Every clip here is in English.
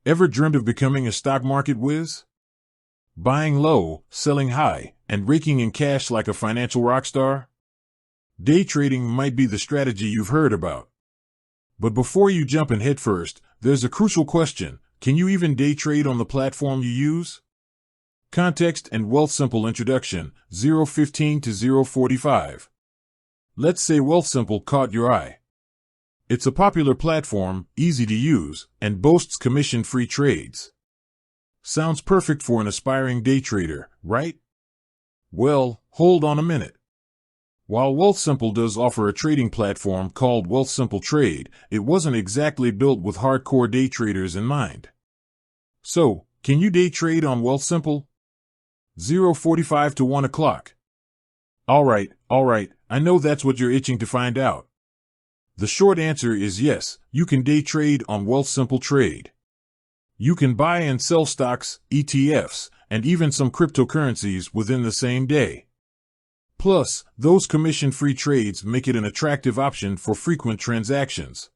Ever dreamt of becoming a stock market whiz? Buying low, selling high, and raking in cash like a financial rock star? Day trading might be the strategy you've heard about. But before you jump in headfirst, there's a crucial question. Can you even day trade on the platform you use? Context and Wealthsimple introduction, 015 to 045. Let's say Wealthsimple caught your eye. It's a popular platform, easy to use, and boasts commission-free trades. Sounds perfect for an aspiring day trader, right? Well, hold on a minute. While Wealthsimple does offer a trading platform called Wealthsimple Trade, it wasn't exactly built with hardcore day traders in mind. So, can you day trade on Wealthsimple? 045 to 1 o'clock. Alright, I know that's what you're itching to find out. The short answer is yes, you can day trade on Wealthsimple Trade. You can buy and sell stocks, ETFs, and even some cryptocurrencies within the same day. Plus, those commission-free trades make it an attractive option for frequent transactions.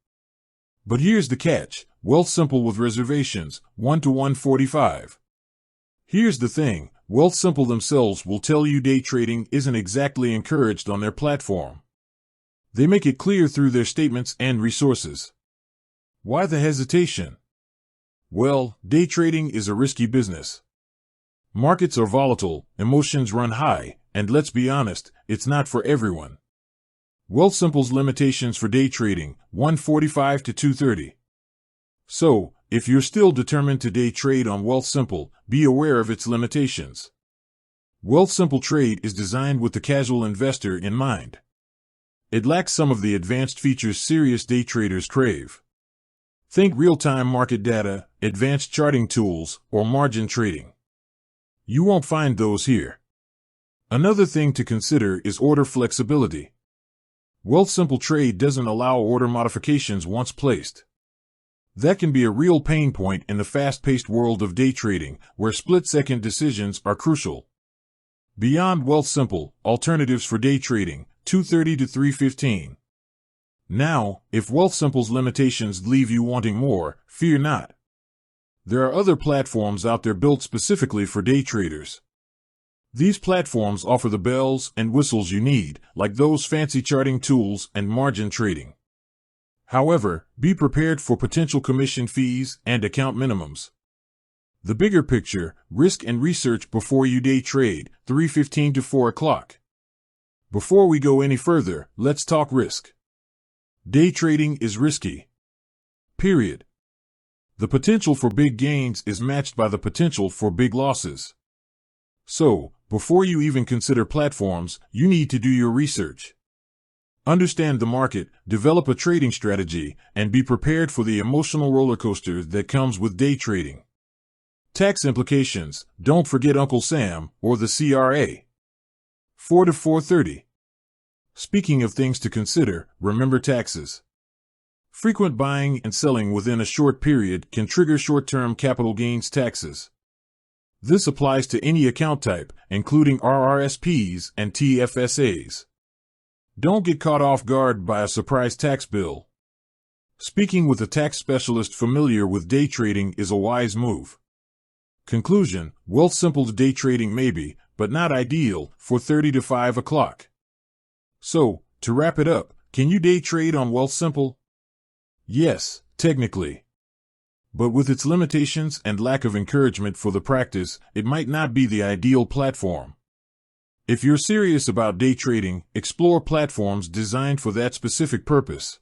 But here's the catch, Wealthsimple with reservations, 1 to 145. Here's the thing, Wealthsimple themselves will tell you day trading isn't exactly encouraged on their platform. They make it clear through their statements and resources. Why the hesitation? Well, day trading is a risky business. Markets are volatile, emotions run high, and let's be honest, it's not for everyone. Wealthsimple's limitations for day trading, 145 to 230. So, if you're still determined to day trade on Wealthsimple, be aware of its limitations. Wealthsimple Trade is designed with the casual investor in mind. It lacks some of the advanced features serious day traders crave. Think real-time market data, advanced charting tools, or margin trading. You won't find those here. Another thing to consider is order flexibility. Wealthsimple Trade doesn't allow order modifications once placed. That can be a real pain point in the fast-paced world of day trading, where split-second decisions are crucial. Beyond Wealthsimple, alternatives for day trading, 230 to 315. Now, if Wealthsimple's limitations leave you wanting more, fear not. There are other platforms out there built specifically for day traders. These platforms offer the bells and whistles you need, like those fancy charting tools and margin trading. However, be prepared for potential commission fees and account minimums. The bigger picture, risk and research before you day trade, 315 to 4 o'clock. Before we go any further, let's talk risk. Day trading is risky. Period. The potential for big gains is matched by the potential for big losses. So, before you even consider platforms, you need to do your research. Understand the market, develop a trading strategy, and be prepared for the emotional roller coaster that comes with day trading. Tax implications, don't forget Uncle Sam, or the CRA. 4 to 430. Speaking of things to consider, remember taxes. Frequent buying and selling within a short period can trigger short-term capital gains taxes. This applies to any account type, including RRSPs and TFSAs. Don't get caught off guard by a surprise tax bill. Speaking with a tax specialist familiar with day trading is a wise move. Conclusion, Wealthsimple's day trading may be, but not ideal, for 30 to 5 o'clock. So, to wrap it up, can you day trade on Wealthsimple? Yes, technically. But with its limitations and lack of encouragement for the practice, it might not be the ideal platform. If you're serious about day trading, explore platforms designed for that specific purpose.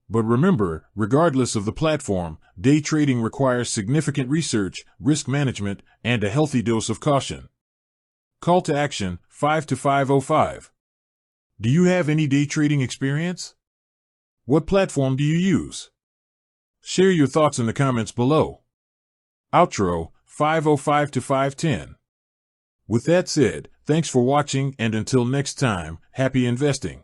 But remember, regardless of the platform, day trading requires significant research, risk management, and a healthy dose of caution. Call to action, 5 to 505. Do you have any day trading experience? What platform do you use? Share your thoughts in the comments below. Outro, 505 to 510. With that said, thanks for watching, and until next time, happy investing.